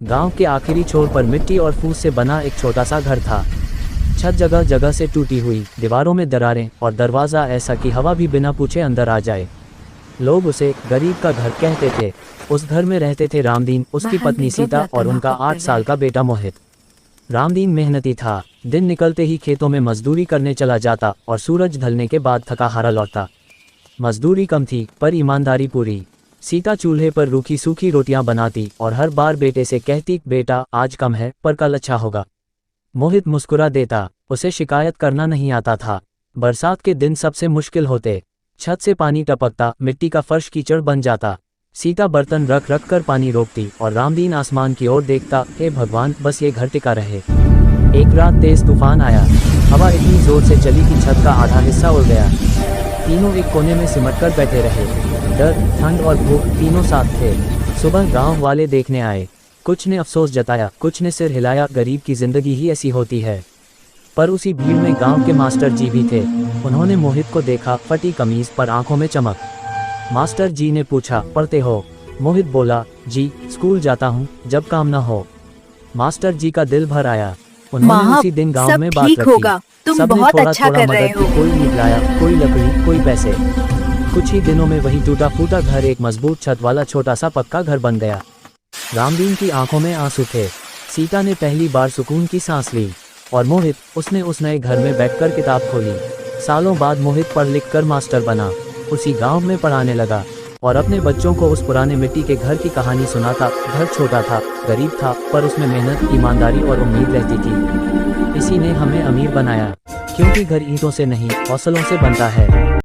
गांव के आखिरी छोर पर मिट्टी और फूस से बना एक छोटा सा घर था। छत जगह जगह से टूटी हुई, दीवारों में दरारें और दरवाज़ा ऐसा कि हवा भी बिना पूछे अंदर आ जाए। लोग उसे गरीब का घर कहते थे। उस घर में रहते थे रामदीन, उसकी पत्नी सीता और उनका 8 साल का बेटा मोहित। रामदीन मेहनती था। दिन निकलते ही खेतों में मजदूरी करने चला जाता और सूरज ढलने के बाद थका हारा लौटता। मजदूरी कम थी पर ईमानदारी पूरी। सीता चूल्हे पर रूखी सूखी रोटियां बनाती और हर बार बेटे से कहती, बेटा आज कम है पर कल अच्छा होगा। मोहित मुस्कुरा देता, उसे शिकायत करना नहीं आता था। बरसात के दिन सबसे मुश्किल होते। छत से पानी टपकता, मिट्टी का फर्श कीचड़ बन जाता। सीता बर्तन रख रख कर पानी रोकती और रामदीन आसमान की ओर देखता, हे भगवान बस ये घर टिका रहे। एक रात तेज तूफान आया। हवा इतनी जोर से चली कि छत का आधा हिस्सा उड़ गया। तीनों एक कोने में सिमट कर बैठे रहे। डर, ठंड और भूख तीनों साथ थे। सुबह गांव वाले देखने आए। कुछ ने अफसोस जताया, कुछ ने सिर हिलाया, गरीब की जिंदगी ही ऐसी होती है। पर उसी भीड़ में गांव के मास्टर जी भी थे। उन्होंने मोहित को देखा, फटी कमीज पर आंखों में चमक। मास्टर जी ने पूछा, पढ़ते हो? मोहित बोला, जी स्कूल जाता हूँ जब काम न हो। मास्टर जी का दिल भर आया। उन्होंने उसी दिन गांव में बात रखी। तुम सबने बहुत थोड़ा अच्छा थोड़ा कर रहे मदद हो। की, कोई ईंट लाया, कोई लकड़ी, कोई पैसे। कुछ ही दिनों में वही टूटा फूटा घर एक मजबूत छत वाला छोटा सा पक्का घर बन गया। रामदीन की आंखों में आंसू थे। सीता ने पहली बार सुकून की सांस ली और मोहित, उसने उस नए घर में बैठकर किताब खोली। सालों बाद मोहित पढ़ लिख कर मास्टर बना। उसी गांव में पढ़ाने लगा और अपने बच्चों को उस पुराने मिट्टी के घर की कहानी सुनाता। घर छोटा था, गरीब था, पर उसमें मेहनत, ईमानदारी और उम्मीद रहती थी। इसी ने हमें अमीर बनाया, क्योंकि घर ईंटों से नहीं हौसलों से बनता है।